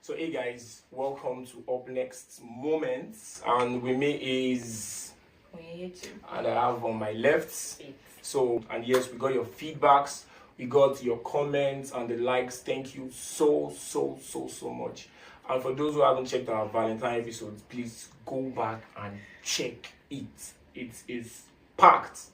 So hey guys, welcome to Up Next Moments, and with me is and I have on my left. So and yes, we got your feedbacks, we got your comments and the likes. Thank you so much. And for those who haven't checked our Valentine episodes, please go back and check it. It is packed.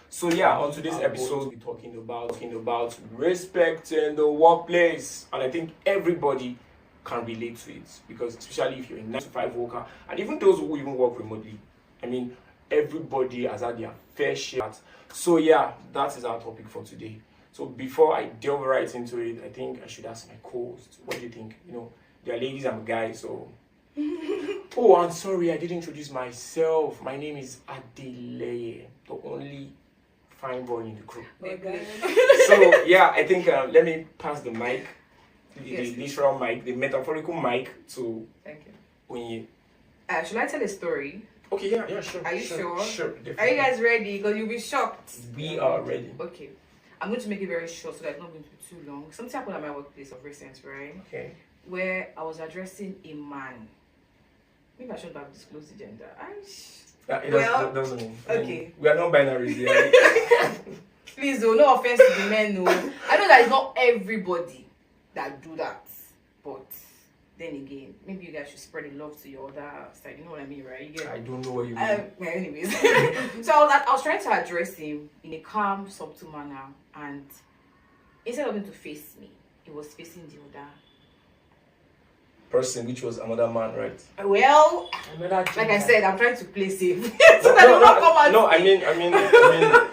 So yeah, on today's episode, we're talking about respect in the workplace, and I think everybody can relate to it, because especially if you're a 9-to-5 worker, and even those who even work remotely, I mean, everybody has had their fair share. So yeah, that is our topic for today. So before I delve right into it, I think I should ask my co-host, what do you think? You know, they are ladies, I'm a guy, so oh, I'm sorry, I didn't introduce myself. My name is Adeleye, the only fine boy in the group. So yeah, I think let me pass the mic, the literal mic, the metaphorical mic to. Thank you. When should I tell a story? Okay, yeah, sure. Are you sure? Sure, definitely. Are you guys ready? Because you'll be shocked. We are ready. Okay, I'm going to make it very short so that it's not going to be too long. Something happened at my workplace of recent, right? Okay. Where I was addressing a man. Maybe I shouldn't have disclosed the gender. It doesn't mean. Okay. We are non-binary here. Please, though, no offense to the men, no. I know that it's not everybody that do that, but then again, maybe you guys should spread the love to your other side. You know what I mean, right? I don't know what you mean. Well, anyways, so I was trying to address him in a calm, subtle manner, and instead of him to face me, he was facing the other person, which was another man, right? Well, like I said, I'm trying to play safe so that no, will not come out. No, I mean,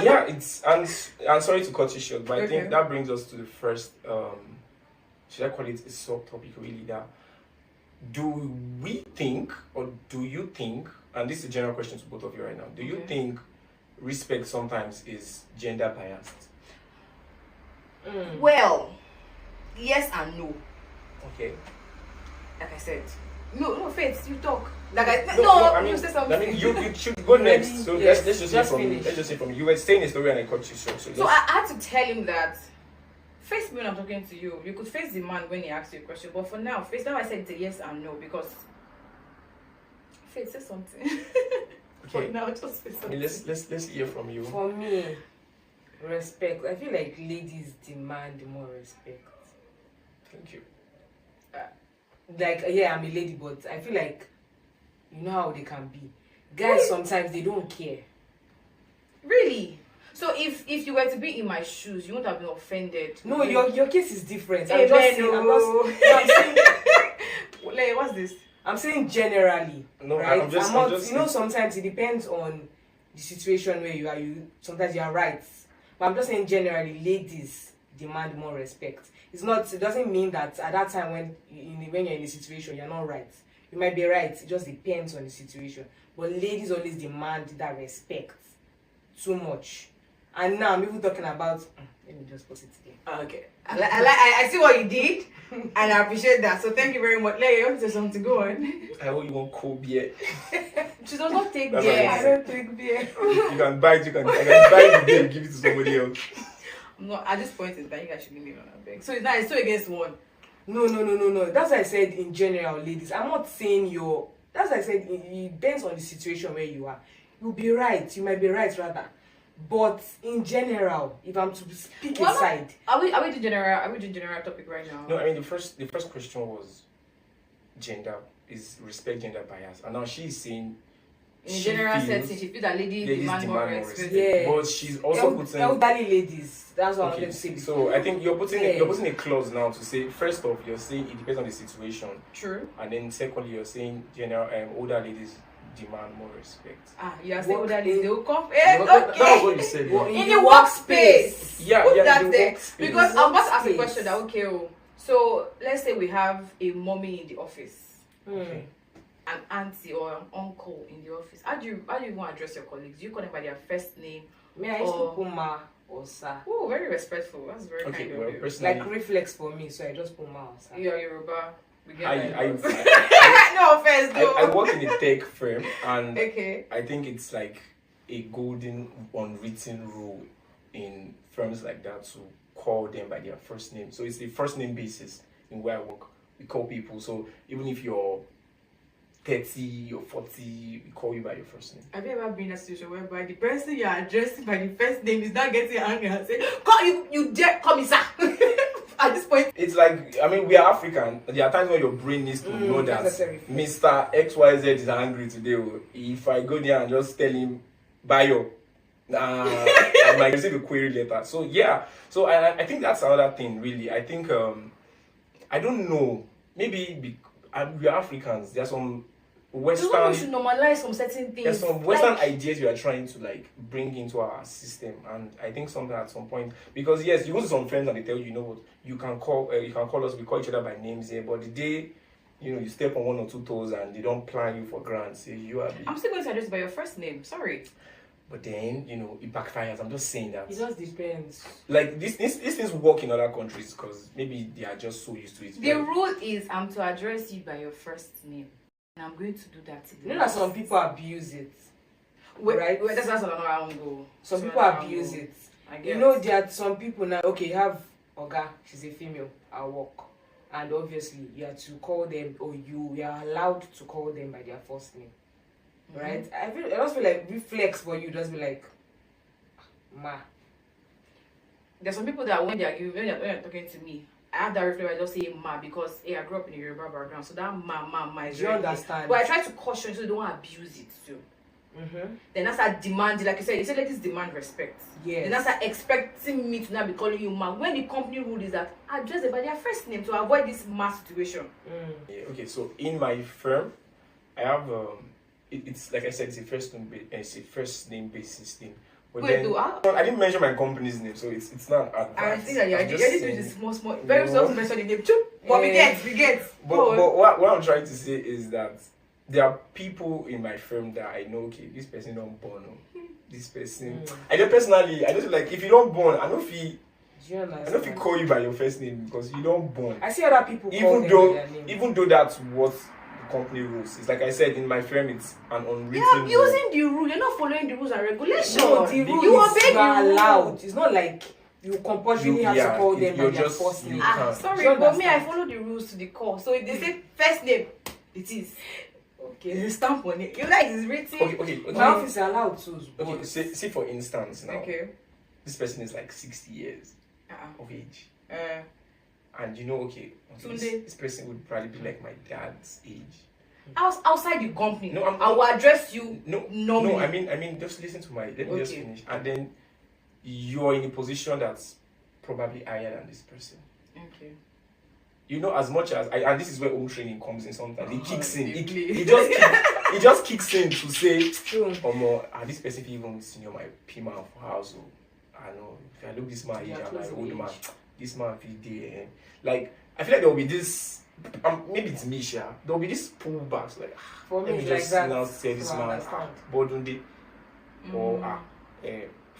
yeah, it's. And I'm sorry to cut you short, but I think that brings us to the first. Should I call it a subtopic? Really, that do we think, or do you think? And this is a general question to both of you right now. Do you think respect sometimes is gender biased? Well, yes and no. Okay. Like I said, no, Faith, you talk. You say something. I mean, you should go next. So yes, let's just say from you. You were saying a story and I cut you short. So I had to tell him that face me when I'm talking to you. You could face the man when he asks you a question, but for now, face. Now I said it's a yes and no because Faith, say something. Okay. For now, just say something. Let's hear from you. For me, respect. I feel like ladies demand more respect. Thank you. Like, yeah, I'm a lady, but I feel like you know how they can be. Guys, sometimes they don't care. Really? So if you were to be in my shoes, you wouldn't have been offended. No, your case is different. I'm saying, what's this? I'm saying generally. No, right? I'm just you know, sometimes it depends on the situation where you are. Sometimes you are right, but I'm just saying generally, ladies demand more respect. It doesn't mean that at that time when you're in a situation you're not right. You might be right. It just depends on the situation. But ladies always demand that respect too much. And now I'm even talking about. Let me just put it again. Okay. I see what you did, and I appreciate that. So thank you very much. Lady, you want to say something? Go on. I hope you won't cold beer. She does not take That's beer. I don't drink beer. You can buy it. I can buy the beer and give it to somebody else. No, at this point in time, you guys should leave me on a beg. So it's two against one. No. That's why I said in general, ladies. I'm not saying that's why I said it depends on the situation where you are. You'll be right. You might be right rather. But in general, if I'm to speak aside, are we doing general? Are we doing general topic right now? No, I mean the first question was gender is respect gender bias, and now she's saying. In general setting, she feels that ladies demand more respect. Yeah. But she's also putting elderly ladies. That's what I'm going to say. So I think you're putting a clause now to say first off you're saying it depends on the situation. True. And then secondly you're saying general older ladies demand more respect. You are saying older ladies they will come. That was what you said. In the workspace. Put that there. Because I'm about to ask a question that so let's say we have a mommy in the office. Okay. An auntie or an uncle in the office. How do you want to address your colleagues? Do you call them by their first name? Me, I used to put ma or sa. Oh, very respectful. That's very kind of you. Personally, like reflex for me, so I just put ma or sa. You're Yoruba. We get no offense, though. I work in a tech firm, and okay. I think it's like a golden unwritten rule in firms like that to call them by their first name. So it's a first name basis in where I work. we call people. So even if you're 30 or 40, we call you by your first name. Have you ever been in a situation whereby the person you are addressing by the first name is not getting angry and say, "Call you dare call me sir"? At this point, It's like, I mean, we are African. There are times when your brain needs to know that Mr. XYZ is angry today. If I go there and just tell him, Bayo, I might receive a query letter. So yeah, so I think that's another thing really. I think I don't know, maybe we are Africans. There's some Western, we should normalize some certain things. there's some Western ideas we are trying to like bring into our system, and I think something at some point, because yes, you go to some friends and they tell you, you know what, you can call us, we call each other by names here, but the day you step on one or two toes and they don't plan you for grants, say you are. I'm still going to address by your first name. Sorry. But then, it backfires. I'm just saying that. It just depends. Like, these things work in other countries because maybe they are just so used to it. The rule is I'm to address you by your first name. And I'm going to do that today. You know that some people abuse it. Right? That's another angle. Some people abuse it. I guess. You know, there are some people now, okay, you have Oga, she's a female at work. And obviously, you have to call them, or you are allowed to call them by their first name. Right? I just feel like reflex for you, just be like, ma. There's some people that when you're talking to me, I have that reflex, I just say ma because I grew up in a Yoruba background, so that ma is you understand. But I try to caution you so you don't abuse it too. Then that's a demand, like you said, let this demand respect. Yes. Then that's expecting me to not be calling you ma. When the company rule is that address them by their first name to avoid this ma situation. Yeah, okay, so in my firm, I have it's like I said, it's a first name based system. But Wait, I didn't mention my company's name, so it's not advanced. I think that you're just doing this small. Very soon to mention the name. But we get. But what I'm trying to say is that there are people in my firm that I know. Okay, this person don't born. This person. I just personally, I just like if you don't born, I don't feel. I don't feel call you by your first name because you don't born. I see other people call them by their name. Even though that's what company rules. It's like I said, in my firm, it's an unwritten rule. You're abusing the rule. You're not following the rules and regulations. No, the rule you are allowed. It's not like you compulsorily have to call them by their first name. Sorry, but me, I follow the rules to the core. So if they say first name, it is. Okay, there's a stamp on it. You like it's written. Okay. My office is allowed to. Okay, say for instance now. Okay. This person is like 60 years of age. And this person would probably be like my dad's age. Outside the company. No, I will address you. No, I mean, just listen to let me just finish. And then you're in a position that's probably higher than this person. Okay. As much as and this is where home training comes in sometimes. It kicks in. It just kicks in to say, this person even senior my Pima for house. I know if I look this man age, I'm like old man. This man feel there. Like I feel like there will be this. Maybe it's me, there will be this pullbacks like. For me, let me like just that. now say this man, Bodunde, or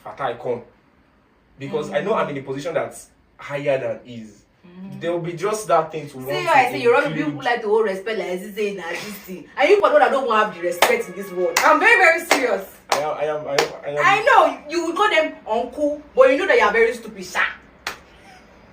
Fatai come, because I know I'm in a position that's higher than his. There will be just that thing to want. See, I say you're all people like to hold respect like this saying that this thing, and you know that don't want to have the respect in this world. I'm very, very serious. I am. I know you will call them uncle, but you know that you are very stupid, sha.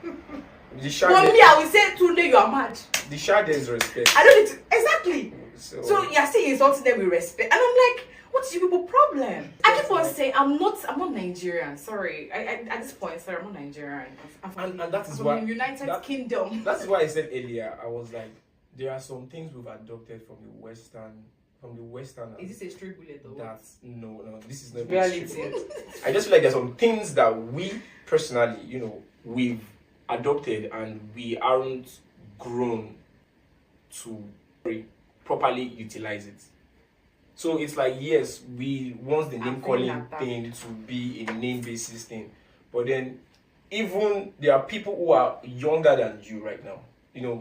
For me, I will say today you are mad. The sha there is respect. I don't need to exactly. So you're still insulting them with respect, and I'm like, what's your people problem? I keep on saying I'm not Nigerian. Sorry, I at this point, sorry, I'm not Nigerian. I'm from the United Kingdom. That's why I said earlier. I was like, there are some things we've adopted from the Western. Is this a straight bullet though? That's no. This is not reality. I just feel like there's some things that we personally, we've adopted and we aren't grown to properly utilize it. So it's like, yes, we want the name calling thing to be a name basis thing, but then even there are people who are younger than you right now.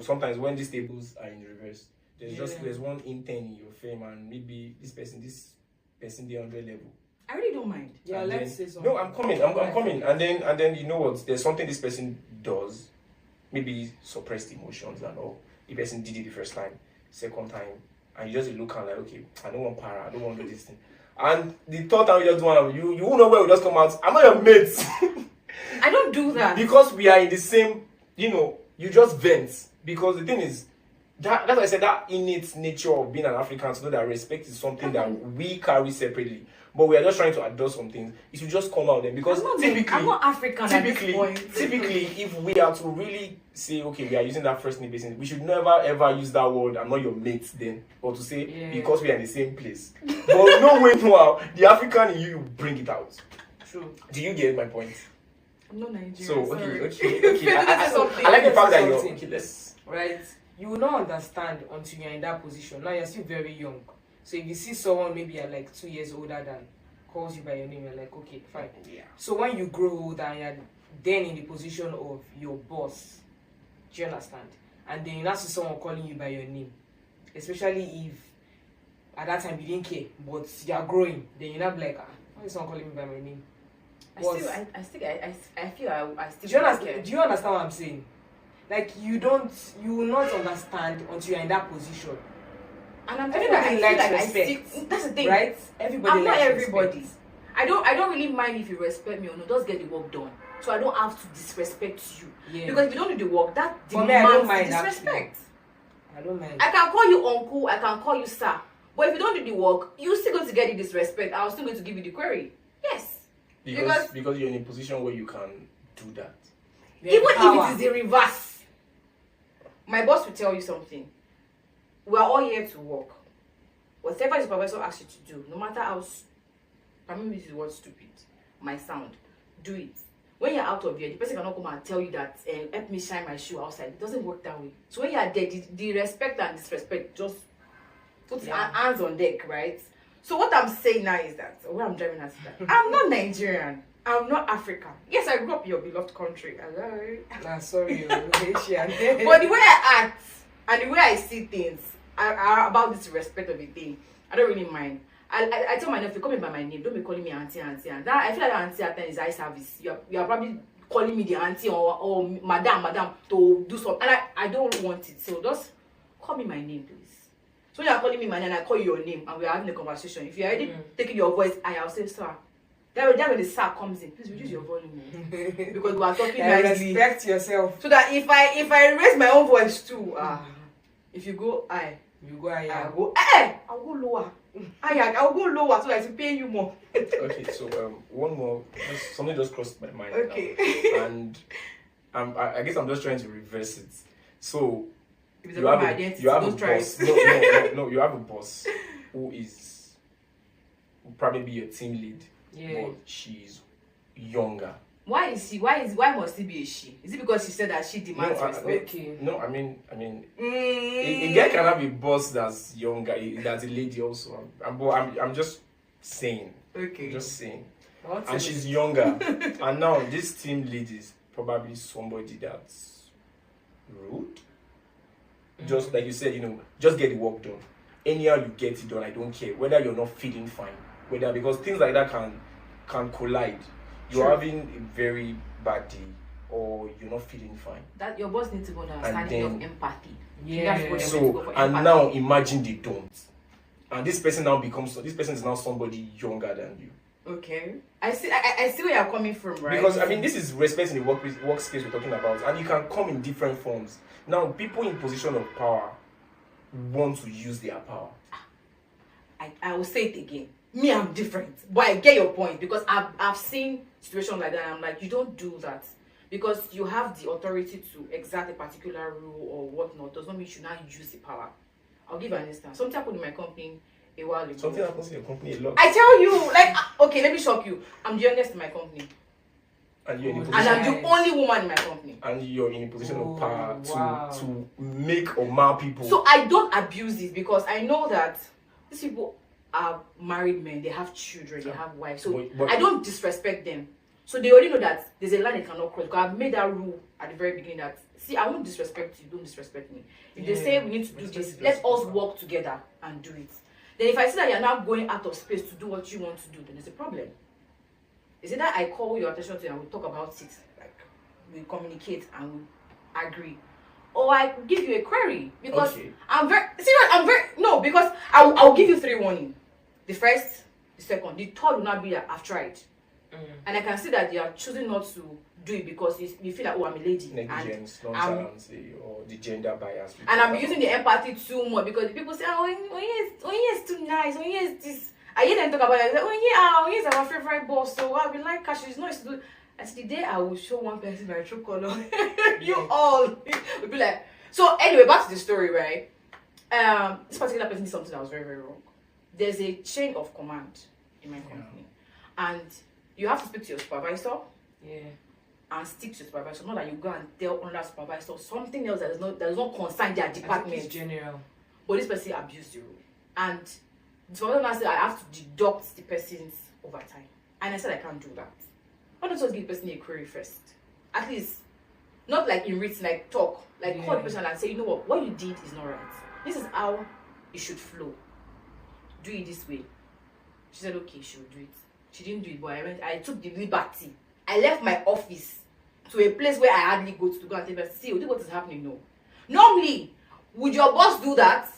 Sometimes when these tables are in reverse, there's one intern in your firm and maybe this person the 100 level. I really don't mind. Yeah, let's say something. No, I'm coming. And then you know what? There's something this person does, maybe suppressed emotions and all. The person did it the first time, second time, and you just look and like, okay, I don't want para, I don't want to do this thing. And the third time you just want, you won't know where we just come out. I'm not your mate. I don't do that. Because we are in the same, you just vent. Because the thing is, that's why I said that innate nature of being an African, to know that respect is something that we carry separately. But we are just trying to adopt some things. It should just come out then, because I'm not African at this point. Typically, if we are to really say, okay, we are using that first name basis, we should never ever use that word, "I'm not your mate" then, or to say because we are in the same place. But no way, no, the African in you bring it out. True. Do you get my point? I'm not Nigerian. So sorry. okay. I like the fact that you're okay. Let's right. You will not understand until you're in that position. Now you're still very young. So if you see someone maybe you're like 2 years older than calls you by your name, you're like, okay, fine. Yeah. So when you grow older and you're then in the position of your boss, do you understand? And then you now see someone calling you by your name, especially if at that time you didn't care, but you're growing, then you're not like, why is someone calling me by my name? I feel I still Do you understand what I'm saying? Like you will not understand until you're in that position. And I'm Everybody likes respect. That's the thing, right? Everybody I'm likes not everybody. respect. I don't really mind if you respect me or not. Just get the work done. So I don't have to disrespect you. Yeah. Because if you don't do the work, that For me, I don't demands mind disrespect. I don't mind. I can call you uncle, I can call you sir. But if you don't do the work, you're still going to get the disrespect. I'm still going to give you the query. Yes. because you're in a position where you can do that. Even if it is the reverse. My boss will tell you something. We are all here to work. Whatever the supervisor asks you to do, no matter how, permit me to use the word stupid, my sound, do it. When you're out of here, the person cannot come and tell you that, help me shine my shoe outside. It doesn't work that way. So when you're there, the respect and disrespect just put hands on deck, right? So what I'm saying now is that, where I'm driving at that, I'm not Nigerian. I'm not African. Yes, I grew up in your beloved country. Hello. Nah, sorry, Asian. But the way I act and the way I see things about this respect of a thing, I don't really mind. I tell my nephew, call me by my name. Don't be calling me auntie. And that, I feel like auntie at times is eye service. You are probably calling me the auntie or madam to do something. And I don't want it. So just call me my name, please. So when you are calling me my name and I call you your name and we are having a conversation, if you're already taking your voice, I'll say, sir. Then when the sir comes in, please reduce your volume. Because we are talking nicely. Respect yourself. So that if I raise my own voice too, if you go high, you go higher. I'll go I'll go lower. I'll go lower so I to pay you more. Okay, so one more. Something just crossed my mind. Okay. Now. And I guess I'm just trying to reverse it. So if it's about my identity, you have don't a try boss. it. No, you have a boss who will probably be your team lead. Yeah. But she's younger. Why must it be a she? Is it because she said that she demands respect? No, I mean, a guy can have a boss that's younger, that's a lady also. I'm just saying. Okay. I'm just saying. And she's younger. And now this team lead is probably somebody that's rude. Just like you said, just get the work done. Anyhow you get it done, I don't care. Whether you're not feeling fine. Because things like that can collide. You're having a very bad day or you're not feeling fine. That your boss needs to go on understanding of empathy. Yeah. So now imagine they don't. And this person is now somebody younger than you. Okay. I see where you're coming from, right? Because this is respect in the workspace we're talking about, and you can come in different forms. Now people in position of power want to use their power. I will say it again. Me, I'm different, but I get your point because I've seen situations like that. And I'm like, you don't do that because you have the authority to exact a particular rule or whatnot. Does not mean you should not use the power. I'll give you an instance. Something happened in my company a while ago. Something happens in your company a lot. I tell you, okay, let me shock you. I'm the youngest in my company, and you're in a and position, I'm the only woman in my company. And you're in a position of power wow. to make or mar people. So I don't abuse it because I know that these people are married men, they have children, they have wives. So but I don't disrespect them. So they already know that there's a line they cannot cross. Because I've made that rule at the very beginning that, see, I won't disrespect you, don't disrespect me. If they say we need to do this, let us work together and do it. Then if I see that you're not going out of space to do what you want to do, then there's a problem. Is it that I call your attention to it and we talk about it, like we communicate and we agree, or I give you a query because I'm very serious. Because I'll give you 3 warning. The first, the second, the third will not be that I've tried. and I can see that you are choosing not to do it because you feel like, oh, I'm a lady, negligence, nonchalant, or the gender bias, and I'm using the empathy too much because people say, oh, Onye is too nice, Onye is this. I hear them talk about it. Onye is our favorite boss, so I will like her. She's not used to do. And the day I will show one person my true color, you all will be like. So anyway, back to the story, right? This particular person did something that was very, very wrong. There's a chain of command in my company, and you have to speak to your supervisor. And stick to your supervisor. Not that you go and tell another supervisor something else that does not concern their department. It's general. But this person abused the rule. And the supervisor said I have to deduct the person's overtime. And I said I can't do that. Why don't you just give the person a query first? At least, not like in written, like talk. Like call the person and say, you know what you did is not right. This is how it should flow. Do it this way. She said, okay, she will do it. She didn't do it, but I took the liberty. I left my office to a place where I hardly go to go and tell them, see, what is happening now. Normally, would your boss do that?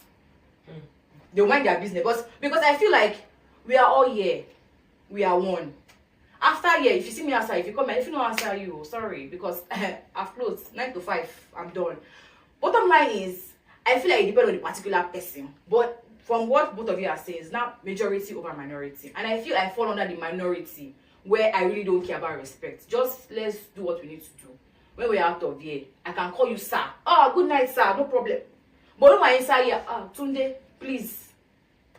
They'll mind their business. Because I feel like we are all here. We are one. After here, if you see me outside, if you come, if you don't answer you, sorry, because I've closed 9 to 5, I'm done. Bottom line is, I feel like it depends on the particular person. But from what both of you are saying, it's now majority over minority. And I feel I fall under the minority, where I really don't care about respect. Just let's do what we need to do. When we're out of here, I can call you sir. Oh, good night, sir. No problem. But when we're inside here, Tunde, please,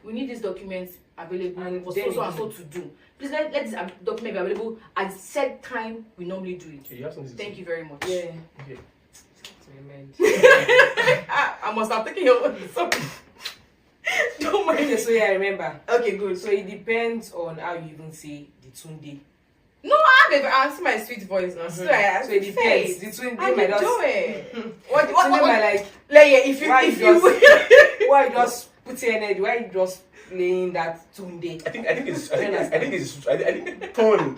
we need these documents available and for so and so to do. Please let this document be available at the said time we normally do it. You have Thank you very much. Yeah. Okay. I must have taken your sorry. Don't mind. Okay, so I remember. Okay, good. So it depends on how you even say the Tunde. No, I answer my sweet voice now. So it depends. The Tunde might just do it. What like if you why you just put your energy? Why you just playing that Tunde? I think tone.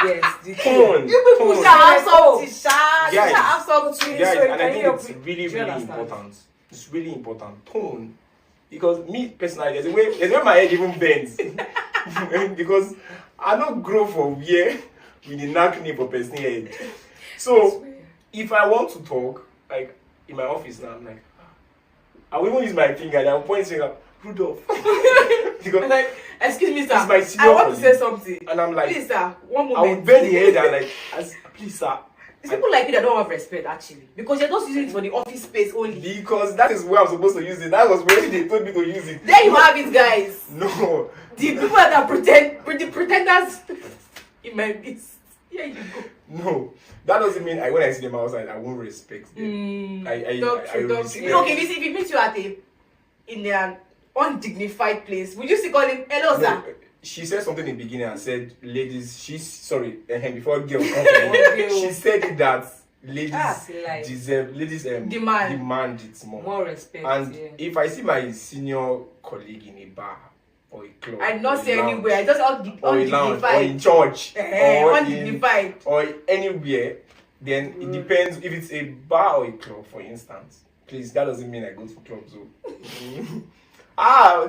Yes, the Tone. You people should have something, Sha. You should have something. Guys, So and I think it's really important. It's really important. Tone. Because me personally, there's a way my head even bends. Because I don't grow from here with the knack for person head. So if I want to talk, like in my office now, I'm like, I will even use my finger and I'm pointing up, Rudolph. Because like, excuse me, sir. my I want to say something. And I'm like, please, sir, one moment. I would bend the head and like, please, sir. It's people like you that don't have respect, actually. Because you're just using it for the office space only. Because that is where I'm supposed to use it. That was where they told me to use it. There you have it, guys. No. The people that pretenders in my midst. Here you go. No. That doesn't mean when I see them outside, I won't respect them. I respect. Okay, if he meets you in an undignified place, would you still call him, hello, sir? She said something in the beginning and said, ladies, before girls come from she said it that ladies demand it more respect. And if I see my senior colleague in a bar or a club, I not say anywhere, I just undignified, or in church, or undignified, or anywhere, then it depends. If it's a bar or a club, for instance, please, that doesn't mean I go to clubs.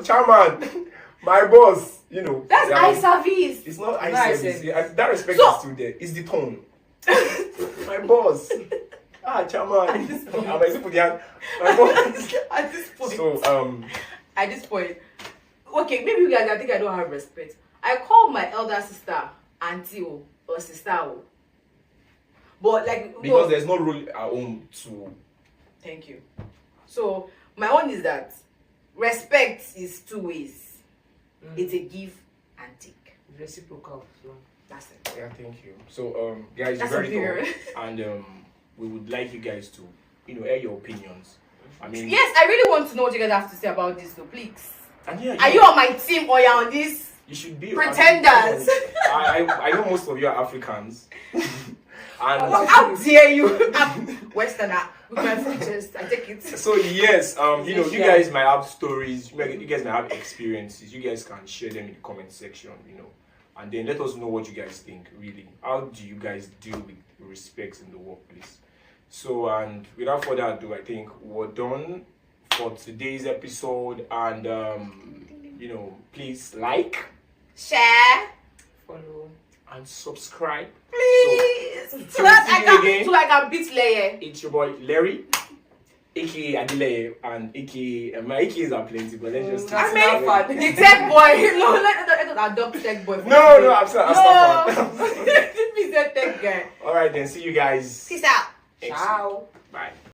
Chairman, my boss. You know, that's eye service. It's not eye service. That respect is still there. It's the tone. My boss. Chairman. My boss. At this point. So at this point, okay, maybe you guys, I think I don't have respect. I call my elder sister auntie or sister, but like because there's no rule at home to. Thank you. So my own is that respect is 2 ways. It's a give and take. Reciprocal. So that's it. Yeah, thank you. So guys, that's you're very good, and we would like you guys to air your opinions. I mean, yes, I really want to know what you guys have to say about this, so please. And yeah, are you on my team or you're on this? You should be pretenders. I know most of you are Africans. And how dare you? I'm Westerner with my features. I take it. So yes, you guys might have stories. You guys might have experiences. You guys can share them in the comment section. And then let us know what you guys think. Really, how do you guys deal with respect in the workplace? So, and without further ado, I think we're done for today's episode. And please like, share, follow, and subscribe. Please. So So that see you again. so I can beat Leye. It's your boy Larry, aka Adileye, and aka my AKs are plenty, but let's just That's I mean, not fun. the tech boy. No, let us adopt tech boy. No, I'm sorry. No. Please, that tech guy. All right, then. See you guys. Peace out. next week. Ciao. Bye.